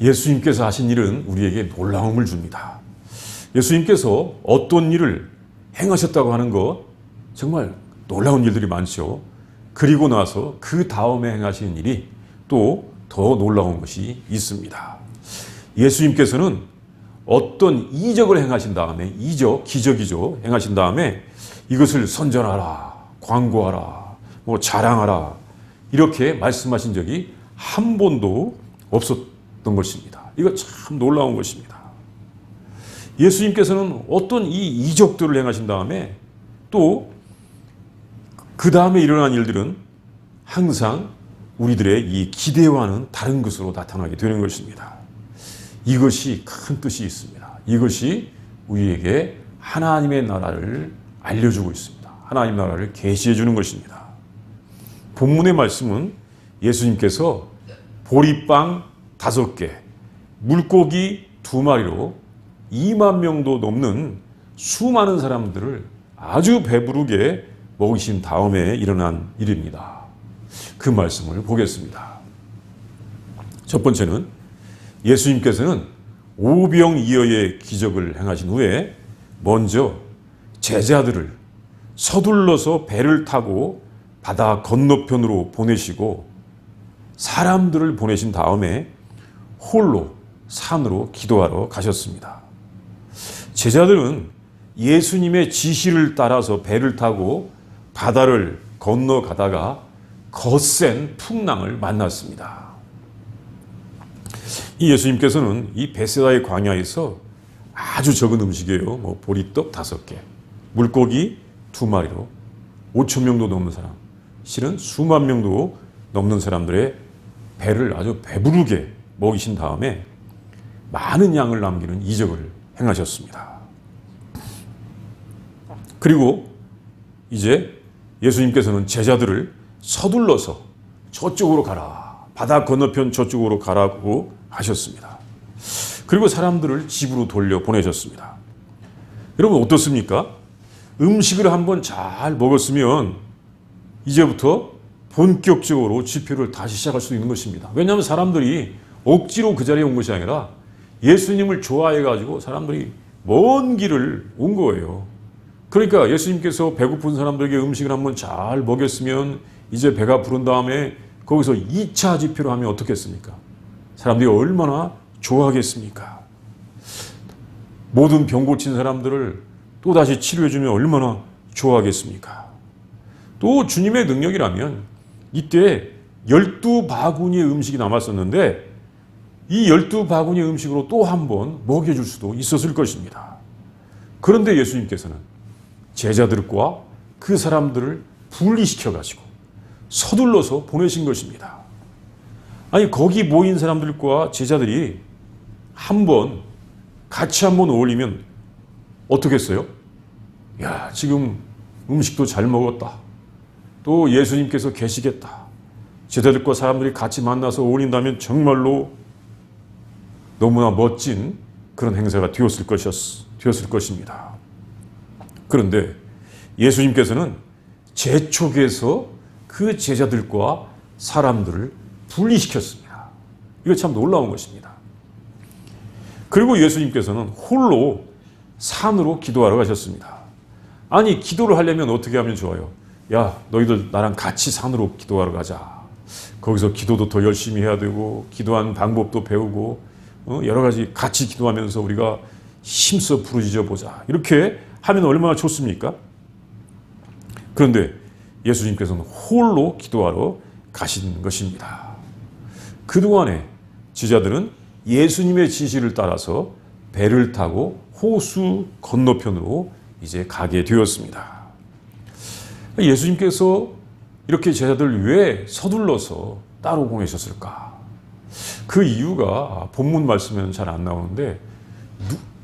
예수님께서 하신 일은 우리에게 놀라움을 줍니다. 예수님께서 어떤 일을 행하셨다고 하는 것 정말 놀라운 일들이 많죠. 그리고 나서 그 다음에 행하신 일이 또 더 놀라운 것이 있습니다. 예수님께서는 어떤 이적을 행하신 다음에, 기적이죠. 행하신 다음에 이것을 선전하라, 광고하라, 자랑하라 이렇게 말씀하신 적이 한 번도 없었던 것입니다. 이거 참 놀라운 것입니다. 예수님께서는 어떤 이 이적들을 행하신 다음에 또 그 다음에 일어난 일들은 항상 우리들의 이 기대와는 다른 것으로 나타나게 되는 것입니다. 이것이 큰 뜻이 있습니다. 이것이 우리에게 하나님의 나라를 알려주고 있습니다. 하나님 나라를 계시해 주는 것입니다. 본문의 말씀은 예수님께서 보리빵 5개, 물고기 2마리로 2만 명도 넘는 수많은 사람들을 아주 배부르게 먹이신 다음에 일어난 일입니다. 그 말씀을 보겠습니다. 첫 번째는 예수님께서는 오병이어의 기적을 행하신 후에 먼저 제자들을 서둘러서 배를 타고 바다 건너편으로 보내시고 사람들을 보내신 다음에 홀로 산으로 기도하러 가셨습니다. 제자들은 예수님의 지시를 따라서 배를 타고 바다를 건너가다가 거센 풍랑을 만났습니다. 이 예수님께서는 이 베세다의 광야에서 아주 적은 음식이에요. 보리떡 5개, 물고기 2마리로 5천 명도 넘는 사람, 실은 수만 명도 넘는 사람들의 배를 아주 배부르게 먹이신 다음에 많은 양을 남기는 이적을 행하셨습니다. 그리고 이제 예수님께서는 제자들을 서둘러서 저쪽으로 가라, 바다 건너편 저쪽으로 가라고 하셨습니다. 그리고 사람들을 집으로 돌려 보내셨습니다. 여러분 어떻습니까? 음식을 한번 잘 먹었으면 이제부터 본격적으로 집회를 다시 시작할 수 있는 것입니다. 왜냐하면 사람들이 억지로 그 자리에 온 것이 아니라 예수님을 좋아해가지고 사람들이 먼 길을 온 거예요. 그러니까 예수님께서 배고픈 사람들에게 음식을 한번 잘 먹였으면 이제 배가 부른 다음에 거기서 2차 집회로 하면 어떻겠습니까? 사람들이 얼마나 좋아하겠습니까? 모든 병 고친 사람들을 또다시 치료해주면 얼마나 좋아하겠습니까? 또 주님의 능력이라면 이때 12바구니의 음식이 남았었는데 이 12바구니의 음식으로 또 한 번 먹여줄 수도 있었을 것입니다. 그런데 예수님께서는 제자들과 그 사람들을 분리시켜가지고 서둘러서 보내신 것입니다. 아니 거기 모인 사람들과 제자들이 같이 한번 어울리면 어떻겠어요? 야, 지금 음식도 잘 먹었다. 또 예수님께서 계시겠다. 제자들과 사람들이 같이 만나서 어울린다면 정말로 너무나 멋진 그런 행사가 되었을 것입니다. 그런데 예수님께서는 재촉에서 그 제자들과 사람들을 분리시켰습니다. 이거 참 놀라운 것입니다. 그리고 예수님께서는 홀로 산으로 기도하러 가셨습니다. 아니 기도를 하려면 어떻게 하면 좋아요? 야, 너희들 나랑 같이 산으로 기도하러 가자. 거기서 기도도 더 열심히 해야 되고 기도하는 방법도 배우고 여러 가지 같이 기도하면서 우리가 힘써 부르짖어 보자. 이렇게 하면 얼마나 좋습니까? 그런데 예수님께서는 홀로 기도하러 가신 것입니다. 그동안에 제자들은 예수님의 지시를 따라서 배를 타고 호수 건너편으로 이제 가게 되었습니다. 예수님께서 이렇게 제자들을 왜 서둘러서 따로 보내셨을까? 그 이유가 본문 말씀에는 잘 안 나오는데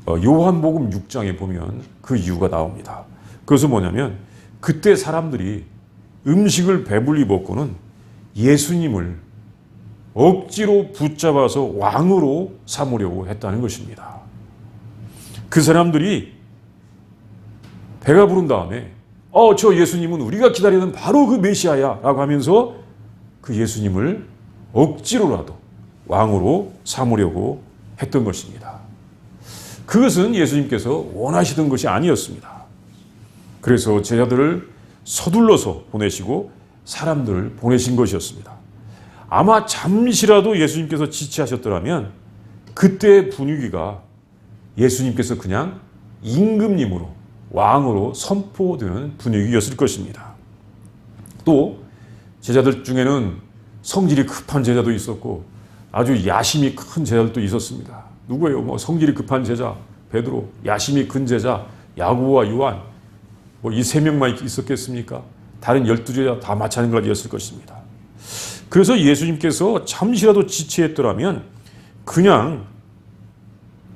요한복음 6장에 보면 그 이유가 나옵니다. 그것은 뭐냐면 그때 사람들이 음식을 배불리 먹고는 예수님을 억지로 붙잡아서 왕으로 삼으려고 했다는 것입니다. 그 사람들이 배가 부른 다음에 저 예수님은 우리가 기다리는 바로 그 메시아야 라고 하면서 그 예수님을 억지로라도 왕으로 삼으려고 했던 것입니다. 그것은 예수님께서 원하시던 것이 아니었습니다. 그래서 제자들을 서둘러서 보내시고 사람들을 보내신 것이었습니다. 아마 잠시라도 예수님께서 지체하셨더라면 그때의 분위기가 예수님께서 그냥 임금님으로 왕으로 선포되는 분위기였을 것입니다. 또 제자들 중에는 성질이 급한 제자도 있었고 아주 야심이 큰 제자들도 있었습니다. 누구예요? 성질이 급한 제자 베드로, 야심이 큰 제자 야고보와 요한, 이 세 명만 있었겠습니까? 다른 12제자 다 마찬가지였을 것입니다. 그래서 예수님께서 잠시라도 지체했더라면 그냥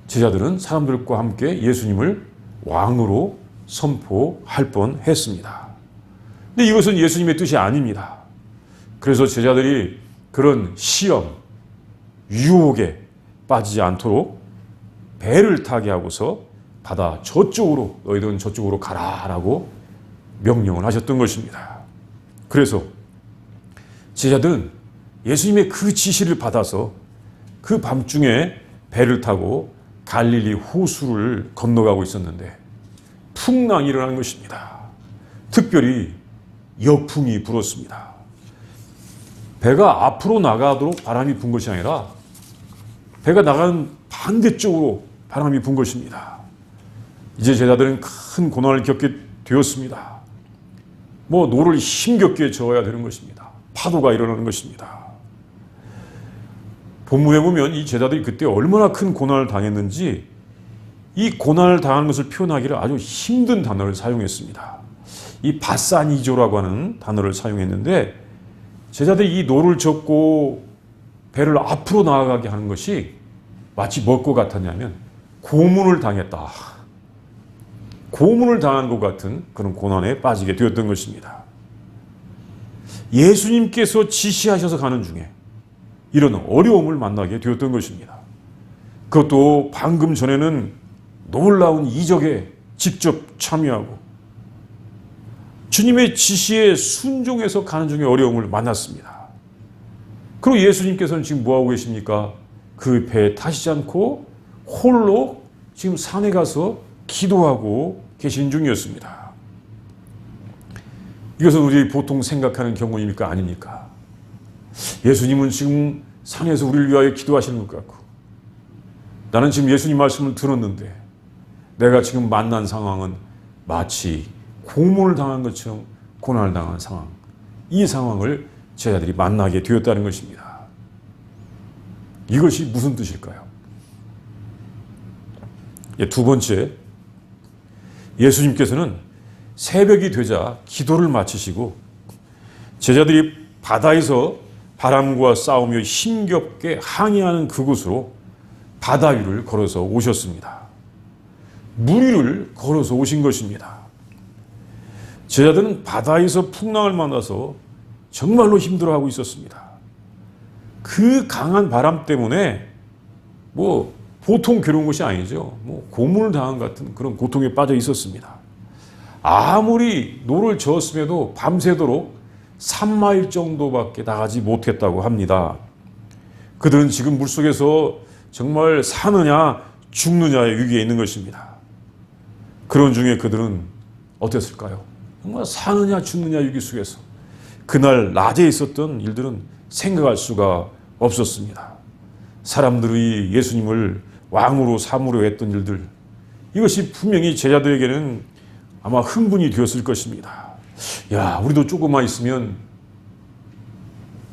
제자들은 사람들과 함께 예수님을 왕으로 선포할 뻔했습니다. 근데 이것은 예수님의 뜻이 아닙니다. 그래서 제자들이 그런 시험, 유혹에 빠지지 않도록 배를 타게 하고서 바다 저쪽으로, 너희들은 저쪽으로 가라라고 명령을 하셨던 것입니다. 그래서 제자들은 예수님의 그 지시를 받아서 그 밤중에 배를 타고 갈릴리 호수를 건너가고 있었는데 풍랑이 일어난 것입니다. 특별히 역풍이 불었습니다. 배가 앞으로 나가도록 바람이 분 것이 아니라 배가 나가는 반대쪽으로 바람이 분 것입니다. 이제 제자들은 큰 고난을 겪게 되었습니다. 노를 힘겹게 저어야 되는 것입니다. 파도가 일어나는 것입니다. 본문에 보면 이 제자들이 그때 얼마나 큰 고난을 당했는지 이 고난을 당한 것을 표현하기를 아주 힘든 단어를 사용했습니다. 이 바사니조라고 하는 단어를 사용했는데 제자들이 이 노를 젓고 배를 앞으로 나아가게 하는 것이 마치 무엇과 같았냐면 고문을 당했다. 고문을 당한 것 같은 그런 고난에 빠지게 되었던 것입니다. 예수님께서 지시하셔서 가는 중에 이런 어려움을 만나게 되었던 것입니다. 그것도 방금 전에는 놀라운 이적에 직접 참여하고 주님의 지시에 순종해서 가는 중에 어려움을 만났습니다. 그리고 예수님께서는 지금 뭐하고 계십니까? 그 배에 타시지 않고 홀로 지금 산에 가서 기도하고 계신 중이었습니다. 이것은 우리 보통 생각하는 경우입니까? 아닙니까? 예수님은 지금 산에서 우리를 위하여 기도하시는 것 같고 나는 지금 예수님 말씀을 들었는데 내가 지금 만난 상황은 마치 고문을 당한 것처럼 고난을 당한 상황, 이 상황을 제자들이 만나게 되었다는 것입니다. 이것이 무슨 뜻일까요? 두 번째, 예수님께서는 새벽이 되자 기도를 마치시고 제자들이 바다에서 바람과 싸우며 힘겹게 항해하는 그곳으로 바다 위를 걸어서 오셨습니다. 물 위를 걸어서 오신 것입니다. 제자들은 바다에서 풍랑을 만나서 정말로 힘들어하고 있었습니다. 그 강한 바람 때문에 보통 괴로운 것이 아니죠. 고문을 당한 같은 그런 고통에 빠져 있었습니다. 아무리 노를 저었음에도 밤새도록 3마일 정도밖에 나가지 못했다고 합니다. 그들은 지금 물속에서 정말 사느냐 죽느냐의 위기에 있는 것입니다. 그런 중에 그들은 어땠을까요? 정말 사느냐 죽느냐 위기 속에서 그날 낮에 있었던 일들은 생각할 수가 없었습니다. 사람들이 예수님을 왕으로 삼으려 했던 일들, 이것이 분명히 제자들에게는 아마 흥분이 되었을 것입니다. 야, 우리도 조금만 있으면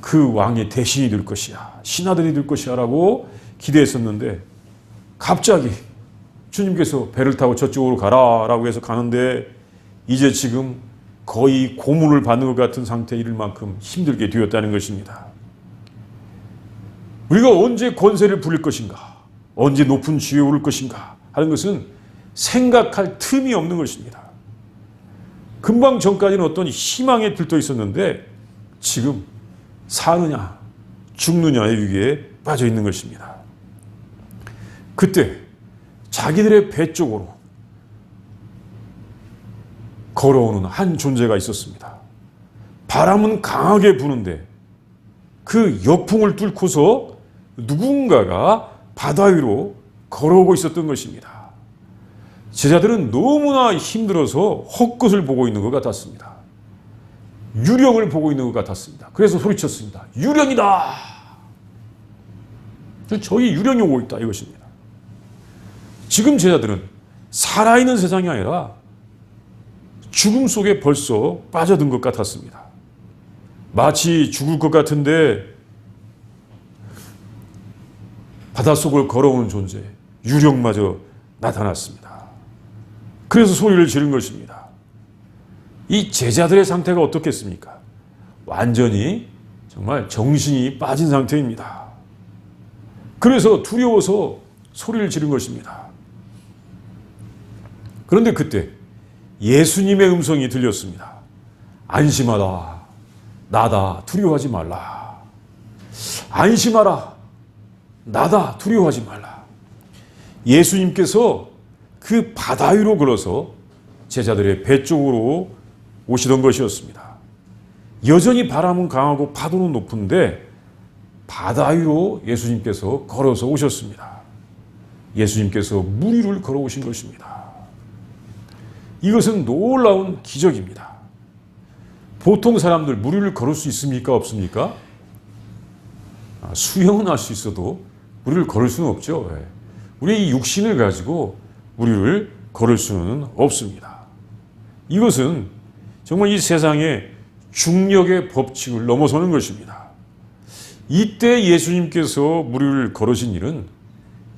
그 왕의 대신이 될 것이야, 신하들이 될 것이야 라고 기대했었는데 갑자기 주님께서 배를 타고 저쪽으로 가라 라고 해서 가는데 이제 지금 거의 고문을 받는 것 같은 상태에 이를 만큼 힘들게 되었다는 것입니다. 우리가 언제 권세를 부릴 것인가, 언제 높은 지위에 오를 것인가 하는 것은 생각할 틈이 없는 것입니다. 금방 전까지는 어떤 희망에 들떠 있었는데 지금 사느냐 죽느냐의 위기에 빠져 있는 것입니다. 그때 자기들의 배 쪽으로 걸어오는 한 존재가 있었습니다. 바람은 강하게 부는데 그 역풍을 뚫고서 누군가가 바다 위로 걸어오고 있었던 것입니다. 제자들은 너무나 힘들어서 헛것을 보고 있는 것 같았습니다. 유령을 보고 있는 것 같았습니다. 그래서 소리쳤습니다. 유령이다! 저희 유령이 오고 있다 이것입니다. 지금 제자들은 살아있는 세상이 아니라 죽음 속에 벌써 빠져든 것 같았습니다. 마치 죽을 것 같은데 바닷속을 걸어오는 존재, 유령마저 나타났습니다. 그래서 소리를 지른 것입니다. 이 제자들의 상태가 어떻겠습니까? 완전히 정말 정신이 빠진 상태입니다. 그래서 두려워서 소리를 지른 것입니다. 그런데 그때 예수님의 음성이 들렸습니다. 안심하라. 나다. 두려워하지 말라. 안심하라. 나다. 두려워하지 말라. 예수님께서 그 바다 위로 걸어서 제자들의 배 쪽으로 오시던 것이었습니다. 여전히 바람은 강하고 파도는 높은데 바다 위로 예수님께서 걸어서 오셨습니다. 예수님께서 물 위를 걸어오신 것입니다. 이것은 놀라운 기적입니다. 보통 사람들 물 위를 걸을 수 있습니까? 없습니까? 수영은 할 수 있어도 물 위를 걸을 수는 없죠. 우리의 이 육신을 가지고 물 위를 걸을 수는 없습니다. 이것은 정말 이 세상의 중력의 법칙을 넘어서는 것입니다. 이때 예수님께서 물 위를 걸으신 일은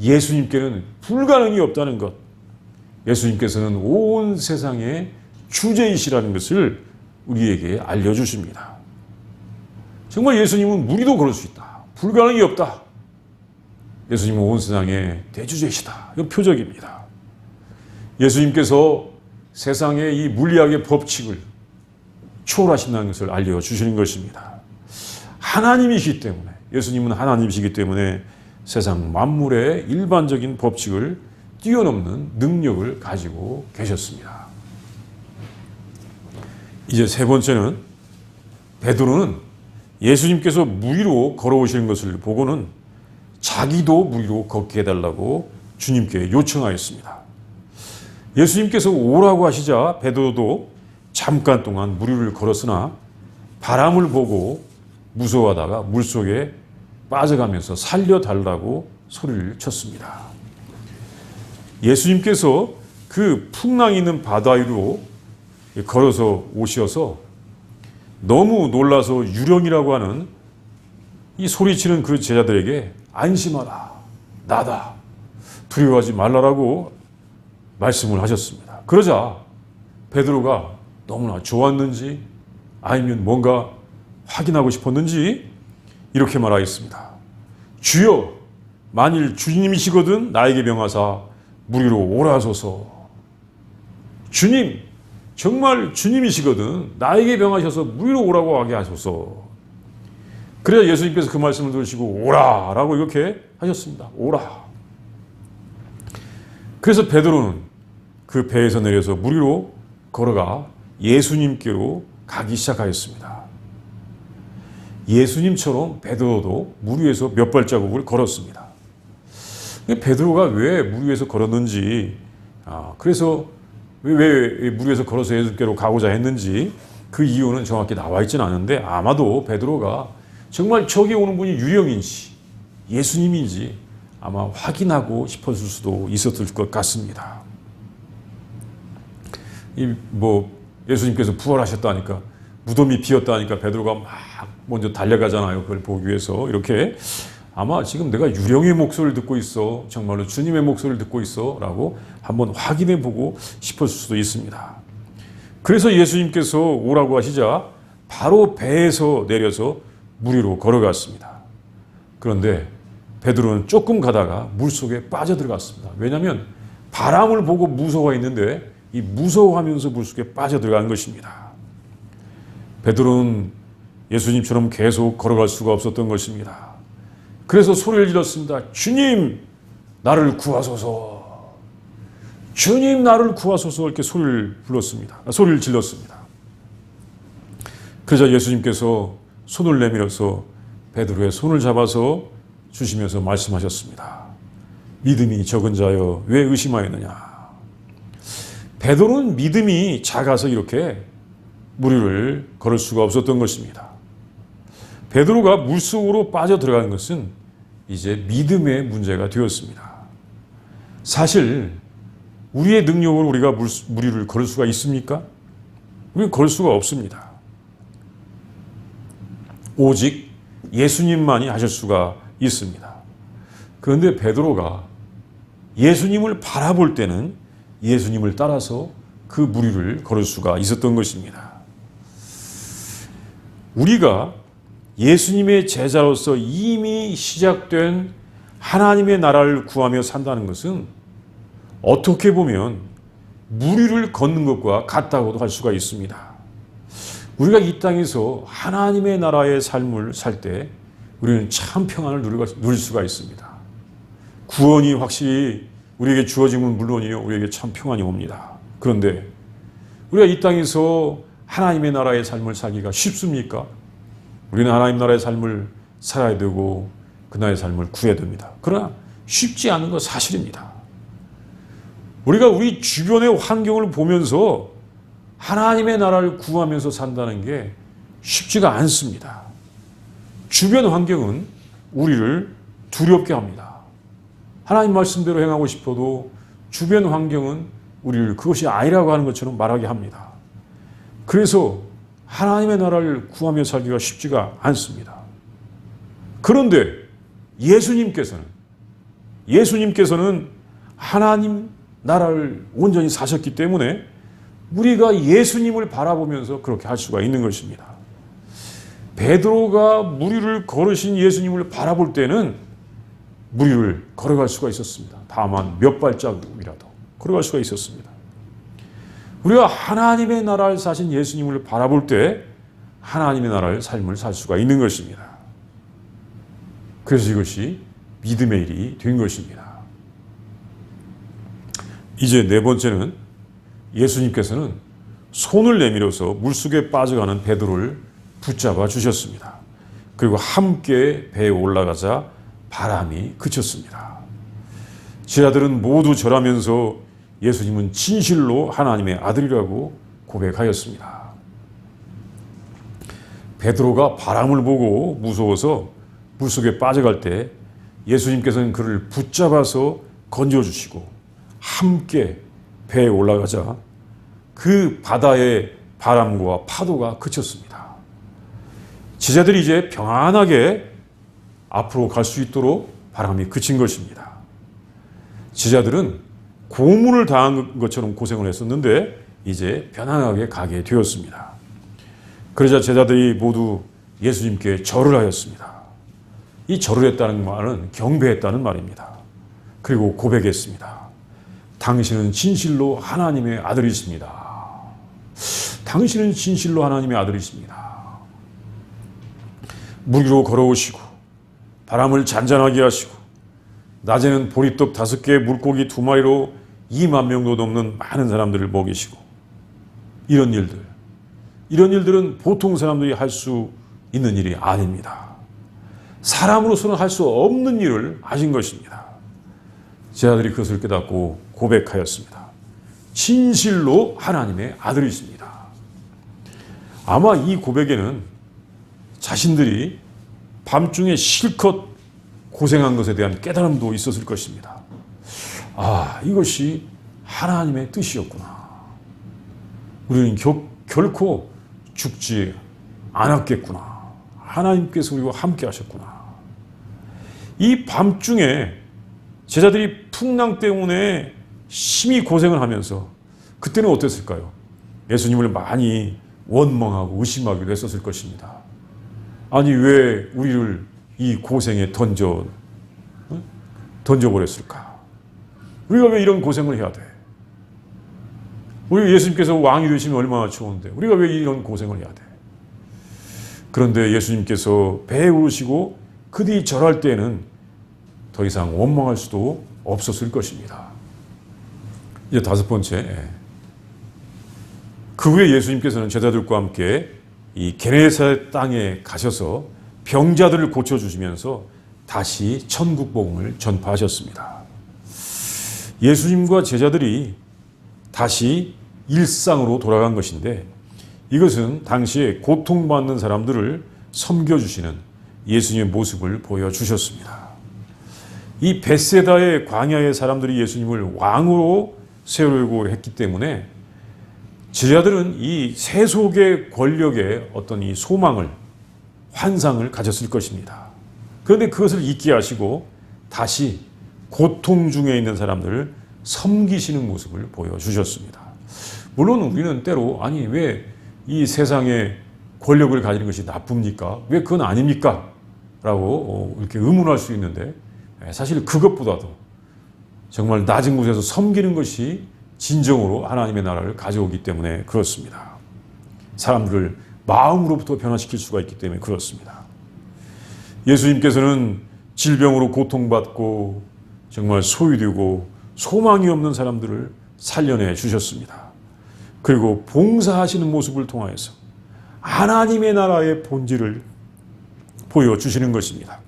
예수님께는 불가능이 없다는 것, 예수님께서는 온 세상의 주제이시라는 것을 우리에게 알려주십니다. 정말 예수님은 물 위도 걸을 수 있다. 불가능이 없다. 예수님은 온 세상의 대주제이시다. 이건 표적입니다. 예수님께서 세상의 이 물리학의 법칙을 초월하신다는 것을 알려주시는 것입니다. 하나님이시기 때문에, 예수님은 하나님이시기 때문에 세상 만물의 일반적인 법칙을 뛰어넘는 능력을 가지고 계셨습니다. 이제 세 번째는 베드로는 예수님께서 물 위로 걸어오시는 것을 보고는 자기도 물 위로 걷게 해달라고 주님께 요청하였습니다. 예수님께서 오라고 하시자 베드로도 잠깐 동안 물 위를 걸었으나 바람을 보고 무서워하다가 물속에 빠져가면서 살려달라고 소리를 쳤습니다. 예수님께서 그 풍랑이 있는 바다 위로 걸어서 오셔서 너무 놀라서 유령이라고 하는 이 소리치는 그 제자들에게 안심하라. 나다. 두려워하지 말라라고 말씀을 하셨습니다. 그러자 베드로가 너무나 좋았는지 아니면 뭔가 확인하고 싶었는지 이렇게 말하겠습니다. 주여, 만일 주님이시거든 나에게 명하사 물 위로 오라소서. 주님, 정말 주님이시거든 나에게 명하셔서 물 위로 오라고 하게 하소서. 그래야 예수님께서 그 말씀을 들으시고 오라라고 이렇게 하셨습니다. 오라. 그래서 베드로는 그 배에서 내려서 물 위로 걸어가 예수님께로 가기 시작하였습니다. 예수님처럼 베드로도 물 위에서 몇 발자국을 걸었습니다. 베드로가 왜 물 위에서 걸었는지, 그래서 왜 물 위에서 걸어서 예수님께로 가고자 했는지 그 이유는 정확히 나와 있지는 않은데 아마도 베드로가 정말 저기 오는 분이 유령인지 예수님인지 아마 확인하고 싶었을 수도 있었을 것 같습니다. 예수님께서 부활하셨다니까 무덤이 비었다니까 베드로가 막 먼저 달려가잖아요. 그걸 보기 위해서. 이렇게 아마 지금 내가 유령의 목소리를 듣고 있어, 정말로 주님의 목소리를 듣고 있어 라고 한번 확인해 보고 싶었을 수도 있습니다. 그래서 예수님께서 오라고 하시자 바로 배에서 내려서 물 위로 걸어갔습니다. 그런데 베드로는 조금 가다가 물속에 빠져들어갔습니다. 왜냐하면 바람을 보고 무서워했는데 이 무서워하면서 물속에 빠져들어간 것입니다. 베드로는 예수님처럼 계속 걸어갈 수가 없었던 것입니다. 그래서 소리를 질렀습니다. 주님, 나를 구하소서. 주님, 나를 구하소서. 이렇게 소리를 질렀습니다. 그러자 예수님께서 손을 내밀어서 베드로의 손을 잡아서 주시면서 말씀하셨습니다. 믿음이 적은 자여 왜 의심하였느냐. 베드로는 믿음이 작아서 이렇게 무리를 걸을 수가 없었던 것입니다. 베드로가 물속으로 빠져 들어가는 것은 이제 믿음의 문제가 되었습니다. 사실 우리의 능력으로 우리가 무리를 걸을 수가 있습니까? 우리는 걸 수가 없습니다. 오직 예수님만이 하실 수가 있습니다. 그런데 베드로가 예수님을 바라볼 때는 예수님을 따라서 그 무리를 걸을 수가 있었던 것입니다. 우리가 예수님의 제자로서 이미 시작된 하나님의 나라를 구하며 산다는 것은 어떻게 보면 무리를 걷는 것과 같다고도 할 수가 있습니다. 우리가 이 땅에서 하나님의 나라의 삶을 살 때 우리는 참 평안을 누릴 수가 있습니다. 구원이 확실히 우리에게 주어지면 물론이요, 우리에게 참 평안이 옵니다. 그런데 우리가 이 땅에서 하나님의 나라의 삶을 살기가 쉽습니까? 우리는 하나님 나라의 삶을 살아야 되고 그 나라의 삶을 구해야 됩니다. 그러나 쉽지 않은 건 사실입니다. 우리가 우리 주변의 환경을 보면서 하나님의 나라를 구하면서 산다는 게 쉽지가 않습니다. 주변 환경은 우리를 두렵게 합니다. 하나님 말씀대로 행하고 싶어도 주변 환경은 우리를 그것이 아니라고 하는 것처럼 말하게 합니다. 그래서 하나님의 나라를 구하며 살기가 쉽지가 않습니다. 그런데 예수님께서는 하나님 나라를 온전히 사셨기 때문에 우리가 예수님을 바라보면서 그렇게 할 수가 있는 것입니다. 베드로가 무리를 걸으신 예수님을 바라볼 때는 무리를 걸어갈 수가 있었습니다. 다만 몇 발자국이라도 걸어갈 수가 있었습니다. 우리가 하나님의 나라를 사신 예수님을 바라볼 때 하나님의 나라의 삶을 살 수가 있는 것입니다. 그래서 이것이 믿음의 일이 된 것입니다. 이제 네 번째는 예수님께서는 손을 내밀어서 물속에 빠져가는 베드로를 붙잡아 주셨습니다. 그리고 함께 배에 올라가자 바람이 그쳤습니다. 제자들은 모두 절하면서 예수님은 진실로 하나님의 아들이라고 고백하였습니다. 베드로가 바람을 보고 무서워서 물속에 빠져갈 때 예수님께서는 그를 붙잡아서 건져주시고 함께 배에 올라가자 그 바다의 바람과 파도가 그쳤습니다. 제자들이 이제 평안하게 앞으로 갈 수 있도록 바람이 그친 것입니다. 제자들은 고문을 당한 것처럼 고생을 했었는데 이제 편안하게 가게 되었습니다. 그러자 제자들이 모두 예수님께 절을 하였습니다. 이 절을 했다는 말은 경배했다는 말입니다. 그리고 고백했습니다. 당신은 진실로 하나님의 아들이십니다. 당신은 진실로 하나님의 아들이십니다. 물 위로 걸어오시고 바람을 잔잔하게 하시고 낮에는 보리떡 5개 물고기 2마리로 2만 명도 넘는 많은 사람들을 먹이시고 이런 일들은 보통 사람들이 할 수 있는 일이 아닙니다. 사람으로서는 할 수 없는 일을 하신 것입니다. 제자들이 그것을 깨닫고 고백하였습니다. 진실로 하나님의 아들이십니다. 아마 이 고백에는 자신들이 밤중에 실컷 고생한 것에 대한 깨달음도 있었을 것입니다. 아, 이것이 하나님의 뜻이었구나. 우리는 결코 죽지 않았겠구나. 하나님께서 우리와 함께 하셨구나. 이 밤중에 제자들이 풍랑 때문에 심히 고생을 하면서 그때는 어땠을까요? 예수님을 많이 원망하고 의심하기도 했었을 것입니다. 아니 왜 우리를 이 고생에 던져버렸을까? 우리가 왜 이런 고생을 해야 돼? 우리 예수님께서 왕이 되시면 얼마나 좋은데 우리가 왜 이런 고생을 해야 돼? 그런데 예수님께서 배에 오르시고 그 뒤 절할 때에는 더 이상 원망할 수도 없었을 것입니다. 이제 5번째, 그 후에 예수님께서는 제자들과 함께 이 게네사렛 땅에 가셔서 병자들을 고쳐주시면서 다시 천국 복음을 전파하셨습니다. 예수님과 제자들이 다시 일상으로 돌아간 것인데 이것은 당시에 고통받는 사람들을 섬겨주시는 예수님의 모습을 보여주셨습니다. 이 벳세다의 광야의 사람들이 예수님을 왕으로 세우려고 했기 때문에 제자들은 이 세속의 권력의 어떤 이 소망을, 환상을 가졌을 것입니다. 그런데 그것을 잊게 하시고 다시 고통 중에 있는 사람들을 섬기시는 모습을 보여주셨습니다. 물론 우리는 때로 아니 왜 이 세상의 권력을 가지는 것이 나쁩니까? 왜 그건 아닙니까? 라고 이렇게 의문할 수 있는데 사실 그것보다도 정말 낮은 곳에서 섬기는 것이 진정으로 하나님의 나라를 가져오기 때문에 그렇습니다. 사람들을 마음으로부터 변화시킬 수가 있기 때문에 그렇습니다. 예수님께서는 질병으로 고통받고 정말 소외되고 소망이 없는 사람들을 살려내 주셨습니다. 그리고 봉사하시는 모습을 통하여서 하나님의 나라의 본질을 보여주시는 것입니다.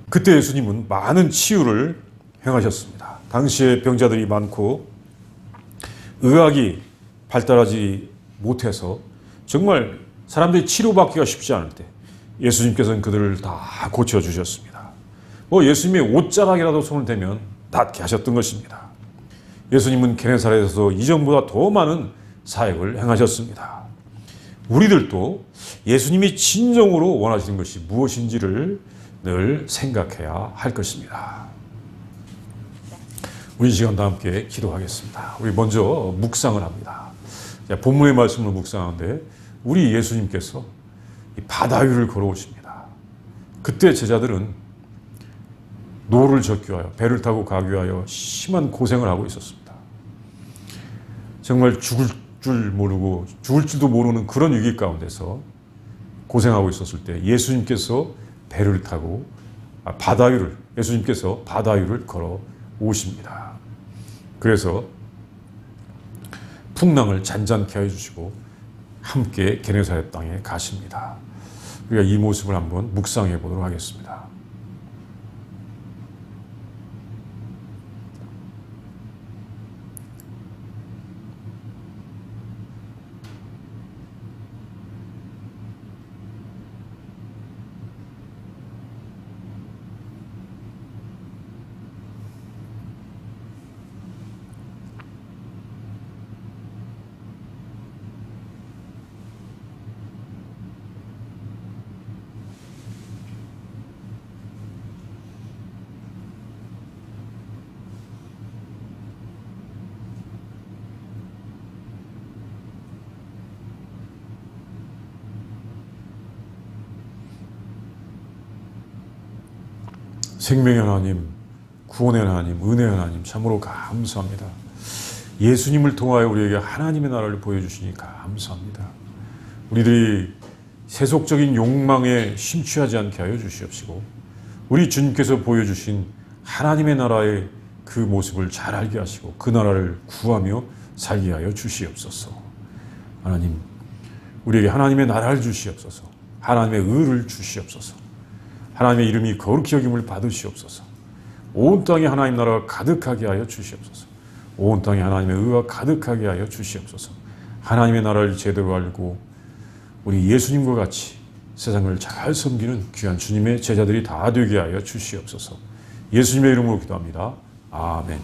그때 예수님은 많은 치유를 행하셨습니다. 당시에 병자들이 많고 의학이 발달하지 못해서 정말 사람들이 치료받기가 쉽지 않을 때 예수님께서는 그들을 다 고쳐주셨습니다. 예수님의 옷자락이라도 손을 대면 낫게 하셨던 것입니다. 예수님은 게네사렛에서 이전보다 더 많은 사역을 행하셨습니다. 우리들도 예수님이 진정으로 원하시는 것이 무엇인지를 늘 생각해야 할 것입니다. 우리 시간 다 함께 기도하겠습니다. 우리 먼저 묵상을 합니다. 본문의 말씀을 묵상하는데 우리 예수님께서 바다 위를 걸어오십니다. 그때 제자들은 노를 젓기 위하여 배를 타고 가기 위하여 심한 고생을 하고 있었습니다. 정말 죽을 줄 모르고 죽을 줄도 모르는 그런 위기 가운데서 고생하고 있었을 때 예수님께서 배를 타고 예수님께서 바다 위를 걸어 오십니다. 그래서 풍랑을 잔잔케 해주시고 함께 게네사렛 땅에 가십니다. 우리가 이 모습을 한번 묵상해 보도록 하겠습니다. 생명의 하나님, 구원의 하나님, 은혜의 하나님 참으로 감사합니다. 예수님을 통하여 우리에게 하나님의 나라를 보여주시니 감사합니다. 우리들이 세속적인 욕망에 심취하지 않게 하여 주시옵시고 우리 주님께서 보여주신 하나님의 나라의 그 모습을 잘 알게 하시고 그 나라를 구하며 살게 하여 주시옵소서. 하나님, 우리에게 하나님의 나라를 주시옵소서. 하나님의 의를 주시옵소서. 하나님의 이름이 거룩히 여김을 받으시옵소서. 온 땅에 하나님 나라가 가득하게 하여 주시옵소서. 온 땅에 하나님의 의가 가득하게 하여 주시옵소서. 하나님의 나라를 제대로 알고 우리 예수님과 같이 세상을 잘 섬기는 귀한 주님의 제자들이 다 되게 하여 주시옵소서. 예수님의 이름으로 기도합니다. 아멘.